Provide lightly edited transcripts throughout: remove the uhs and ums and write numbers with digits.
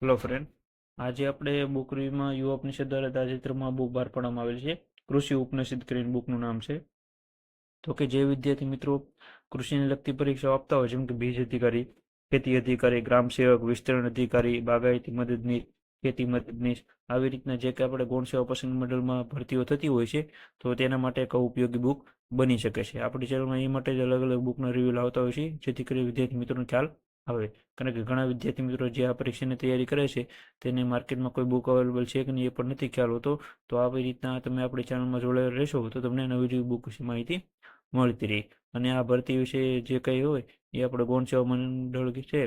Hello friend, આજે આપણે book રિવ્યુમાં યુવા ઉપનિષદ દ્વારા તાજેતરમાં બુક બહાર પાડવામાં આવેલી છે. કૃષિ ઉપનિષદ કરીને બુકનું નામ છે. તો કે જે વિદ્યાર્થી મિત્રો કૃષિને લગતી પરીક્ષાઓ આપતા હોય, જેમ કે બીજ અધિકારી, ખેતી અધિકારી, ગ્રામ સેવક, વિસ્તરણ અધિકારી, બાગાયતી મદદનીશ, ખેતી મદદનીશ, આવી રીતના જે કે આપણે ગૌણ સેવા પસંદ મંડળમાં ભરતીઓ થતી હોય છે, તો તેના માટે એક ઉપયોગી બુક બની શકે છે. આપણી ચેનલમાં એ માટે જ અલગ અલગ બુકના રિવ્યૂ લાવતા હોય છે, જેથી કરી વિદ્યાર્થી મિત્રોને ખ્યાલ આવે. કારણ કે ઘણા વિદ્યાર્થી મિત્રો જે આ પરીક્ષાની તૈયારી કરે છે, તેને માર્કેટમાં કોઈ બુક અવેલેબલ છે કે નહીં એ પણ નથી ખ્યાલ હોતો. તો આવી રીતના તમે આપણી ચેનલમાં જોડાયેલા રહેશો તો તમને નવી નવી બુક વિશે માહિતી મળતી રહી. અને આ ભરતી વિશે જે કંઈ હોય એ આપણે ગૌણ સેવા મંડળ છે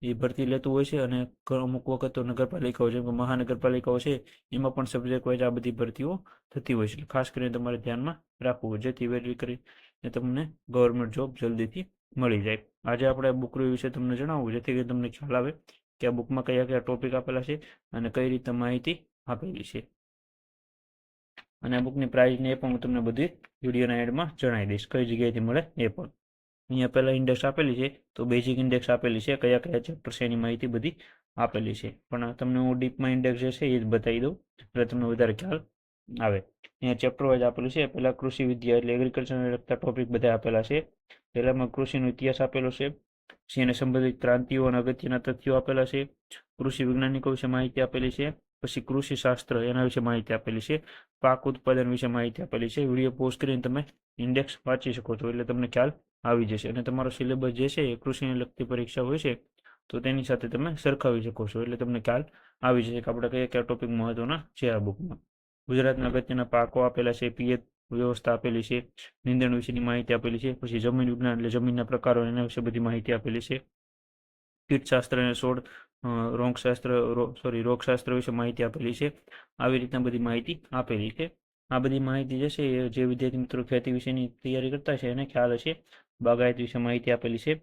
એ ભરતી લેતું હોય છે. અને અમુક વખત તો નગરપાલિકાઓ, જેમ કે મહાનગરપાલિકાઓ છે, એમાં પણ સબ્જેક્ટ વાઇઝ આ બધી ભરતીઓ થતી હોય છે. ખાસ કરીને તમારે ધ્યાનમાં રાખવું હોય, જેથી વેરી કરીને તમને ગવર્મેન્ટ જોબ જલ્દીથી મળી જાય. આજે આપણે બુક રિવ્યુ વિશે તમને જણાવવું, જેથી કરીને તમને ખ્યાલ આવે કે આ બુકમાં કયા કયા ટોપિક આપેલા છે અને કઈ રીતે માહિતી આપેલી છે. અને આ બુકની પ્રાઇસ ને એ પણ હું તમને બધી વિડીયોના એડમાં જણાવી દઈશ, કઈ જગ્યાએથી મળે એ પણ. અહીંયા પહેલા ઇન્ડેક્સ આપેલી છે, તો બેઝિક ઇન્ડેક્સ આપેલી છે, કયા કયા ચેપ્ટર છે એની માહિતી બધી આપેલી છે. પણ તમને હું ડીપમાં ઇન્ડેક્સ જે છે એ જ બતાવી દઉં, એટલે તમને વધારે ખ્યાલ આવે. અહીંયા ચેપ્ટર વાઇઝ આપેલું છે. પહેલા કૃષિ વિદ્યા એટલે એગ્રીકલ્ચરને લગતા ટોપિક બધા આપેલા છે. પહેલામાં કૃષિનો ઇતિહાસ આપેલો છે, પછી એને સંબંધિત ક્રાંતિઓ અને અગત્યના તથ્યો આપેલા છે. કૃષિ વૈજ્ઞાનિકો વિશે માહિતી આપેલી છે. પછી કૃષિ શાસ્ત્ર એના વિશે માહિતી આપેલી છે. પાક ઉત્પાદન વિશે માહિતી આપેલી છે. વિડીયો પોઝ કરીને તમે ઇન્ડેક્સ વાંચી શકો છો, એટલે તમને ખ્યાલ આવી જશે. અને તમારો સિલેબસ જે છે એ કૃષિને લગતી પરીક્ષા હોય છે, તો તેની સાથે તમે સરખાવી શકો છો, એટલે તમને ખ્યાલ આવી જશે કે આપણે કયા કયા ટોપિક મહત્વના છે આ બુકમાં. ગુજરાતના અગત્યના પાકો આપેલા છે, પિયત વ્યવસ્થા આપેલી છે, નીંદણ વિશેની માહિતી આપેલી છે. પછી જમીન વિજ્ઞાન એટલે જમીનના પ્રકારો એના વિશે બધી માહિતી આપેલી છે. કીટશાસ્ત્ર અને છોડ રોગશાસ્ત્ર વિશે માહિતી આપેલી છે. આવી રીતના બધી માહિતી આપેલી છે. આ બધી માહિતી જે છે એ જે વિદ્યાર્થી મિત્રો ખેતી વિશેની તૈયારી કરતા છે એને ખ્યાલ હશે. બાગાયત વિશે માહિતી આપેલી છે.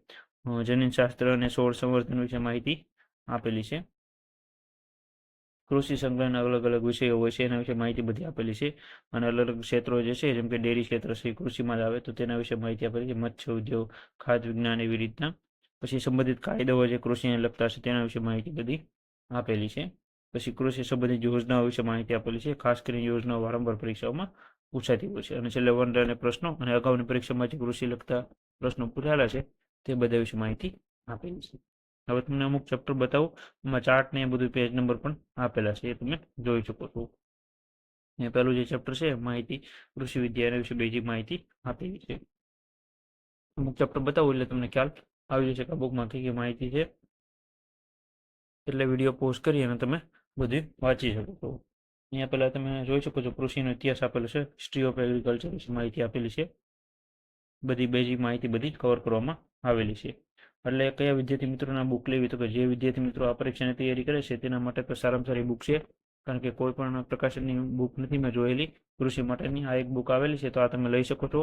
જનીનશાસ્ત્ર અને છોડ સંવર્ધન વિશે માહિતી આપેલી છે. કૃષિ સંકલનના અલગ અલગ વિષયો હોય છે, એના વિશે માહિતી બધી આપેલી છે. અને અલગ અલગ ક્ષેત્રો જે છે, જેમ કે ડેરી ક્ષેત્ર છે, કૃષિમાં જ આવે, તો તેના વિશે માહિતી આપેલી છે. મત્સ્ય ઉદ્યોગ, ખાદ્ય વિજ્ઞાન, એવી રીતના. પછી સંબંધિત કાયદાઓ જે કૃષિને લગતા છે તેના વિશે માહિતી બધી આપેલી છે. પછી કૃષિ સંબંધિત યોજનાઓ વિશે માહિતી આપેલી છે. ખાસ કરીને યોજનાઓ વારંવાર પરીક્ષાઓમાં પૂછાતી હોય છે. અને છેલ્લે વનરાને પ્રશ્નો અને અગાઉની પરીક્ષામાં જે કૃષિ લગતા પ્રશ્નો પૂછાયેલા છે તે બધા વિશે માહિતી આપેલી છે. હવે તમને અમુક ચેપ્ટર બતાવું, એમાં ચાર્ટ ને એ બધું પેજ નંબર પણ આપેલા છે, એ તમે જોઈ શકો છો. એ પહેલું જે ચેપ્ટર છે માહિતી કૃષિ વિદ્યા, એના વિશે બેઝિક માહિતી આપેલી છે. અમુક ચેપ્ટર બતાવું એટલે તમને ખ્યાલ આવી જશે કે આ બુકમાં કઈ કઈ માહિતી છે. એટલે વિડીયો પોઝ કરી અને તમે બધું વાંચી શકો છો. અહીંયા પહેલા તમે જોઈ શકો છો કૃષિનો ઇતિહાસ આપેલો છે, હિસ્ટ્રી ઓફ એગ્રીકલ્ચર વિશે માહિતી આપેલી છે. બધી બેઝિક માહિતી બધી કવર કરવામાં આવેલી છે. એટલે કયા વિદ્યાર્થી મિત્રોને બુક લેવી, તો કે જે વિદ્યાર્થી મિત્રો આ પરીક્ષાની તૈયારી કરે છે તેના માટે તો સારામાં સારી બુક છે. કારણ કે કોઈ પણ પ્રકાશનની બુક નથી મેં જોયેલી કૃષિ માટેની. આ એક બુક આવેલી છે, તો આ તમે લઈ શકો છો.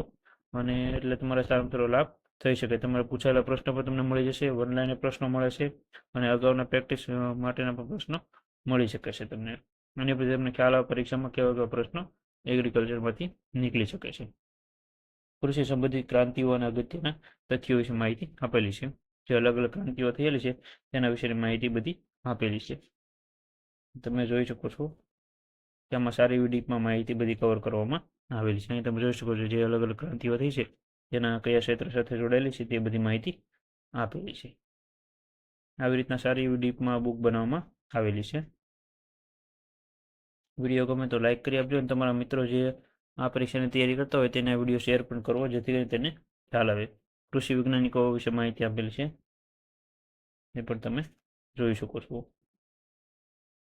અને એટલે તમારે સારામાં સારો લાભ થઈ શકે. તમારે પૂછાયેલા પ્રશ્નો પણ તમને મળી જશે, વનલાઈન પ્રશ્નો મળે છે, અને અગાઉના પ્રેક્ટિસ માટેના પણ પ્રશ્નો મળી શકે છે તમને. અને પછી તમને ખ્યાલ આવે પરીક્ષામાં કેવા કેવા પ્રશ્નો એગ્રીકલ્ચરમાંથી નીકળી શકે છે. કૃષિ સંબંધિત ક્રાંતિઓ અને અગત્યના તથ્યો વિશે માહિતી આપેલી છે. જે અલગ અલગ ક્રાંતિઓ થયેલી છે તેના વિશેની માહિતી બધી આપેલી છે. તમે જોઈ શકો છો તેમાં સારી એવી ડીપમાં માહિતી બધી કવર કરવામાં આવેલી છે. અહીં તમે જોઈ શકો છો જે અલગ અલગ ક્રાંતિઓ થઈ છે તેના કયા ક્ષેત્ર સાથે જોડાયેલી છે તે બધી માહિતી આપેલી છે. આવી રીતના સારી એવી ડીપમાં બુક બનાવવામાં આવેલી છે. વિડીયો ગમે તો લાઈક કરી આપજો, અને તમારા મિત્રો જે આ પરીક્ષાની તૈયારી કરતા હોય તેને વિડીયો શેર પણ કરવો, જેથી કરીને તેને ખ્યાલ આવે. કૃષિ વૈજ્ઞાનિકો વિશે માહિતી આપેલી છે, એ પણ તમે જોઈ શકો છો.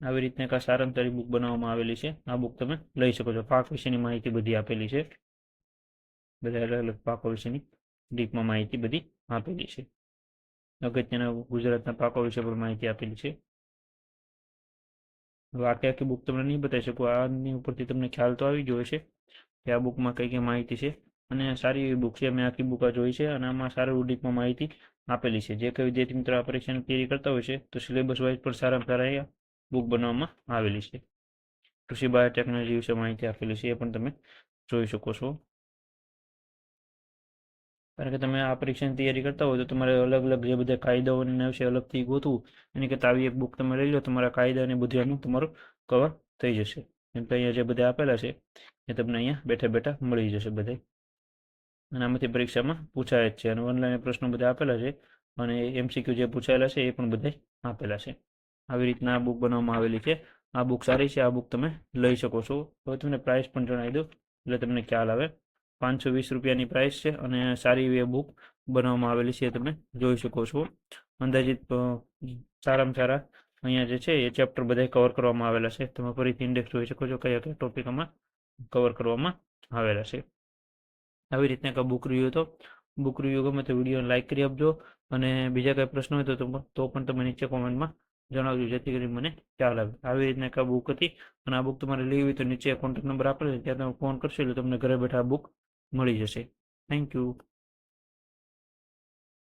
આવી રીતના એક સારામાં સારી બુક બનાવવામાં આવેલી છે. આ બુક તમે લઈ શકો છો. પાક વિશેની માહિતી બધી આપેલી છે. બધા અલગ અલગ પાકો વિશેની ડીપમાં માહિતી બધી આપેલી છે. અગત્યના ગુજરાતના પાકો વિશે પણ માહિતી આપેલી છે. હવે આખી બુક તમને નહીં બતાવી શકું. આની ઉપરથી તમને ખ્યાલ તો આવી ગયો હશે કે આ બુકમાં કઈ કઈ માહિતી છે. અને સારી એવી બુક છે. મેં આખી બુક જોઈ છે, અને આમાં સારું ડીપમાં માહિતી આપેલી છે. જે કોઈ વિદ્યાર્થી મિત્રો આ પરીક્ષાની તૈયારી કરતા હોય છે તો સિલેબસ વાઇઝ પણ સારામાં સારા બુક બનાવવામાં આવેલી છે. કૃષિ બાયોટેકનોલોજી વિશે માહિતી આપેલી છે, એ પણ તમે જોઈ શકો છો. કારણ કે તમે આ પરીક્ષાની તૈયારી કરતા હોય તો તમારે અલગ અલગ જે બધા કાયદાઓના વિશે અલગથી ગોતવું એની કરતાં આવી એક બુક તમે લઈ લો, તમારા કાયદા અને બધું એનું તમારું કવર થઈ જશે. કેમ કે અહીંયા જે બધા આપેલા છે એ તમને અહીંયા બેઠા બેઠા મળી જશે બધા, અને આમાંથી પરીક્ષામાં પૂછાય જ છે. અને ઓનલાઈન પ્રશ્નો બધા આપેલા છે અને MCQ જે પૂછાયેલા છે એ પણ બધા આપેલા છે. આવી રીતના આ બુક બનાવવામાં આવેલી છે. આ બુક સારી છે, આ બુક તમે લઈ શકો છો. હવે તમને પ્રાઇસ પણ જણાવી દઉં એટલે તમને ખ્યાલ આવે. 520 રૂપિયાની પ્રાઇસ છે અને સારી એવી બુક બનાવવામાં આવેલી છે, તમે જોઈ શકો છો. અંદાજિત સારામાં સારા અહીંયા જે છે એ ચેપ્ટર બધા કવર કરવામાં આવેલા છે. તમે ફરીથી ઇન્ડેક્સ જોઈ શકો છો કયા કયા ટોપિક આમાં કવર કરવામાં આવેલા છે. આવી રીતના એક બુક રિવ્યુ હતો. બુક રિવ્યુ ગમે તો વિડીયોને લાઇક કરી આપજો, અને બીજા કંઈ પ્રશ્ન હોય તો પણ તમે નીચે કોમેન્ટમાં જણાવજો, જેથી કરીને મને ખ્યાલ આવે. આવી રીતના એક બુક હતી, અને આ બુક તમારે લેવી હોય તો નીચે કોન્ટેક્ટ નંબર આપેલો છે, ત્યાં તમે ફોન કરશો એટલે તમને ઘરે બેઠા આ બુક મળી જશે. Thank you.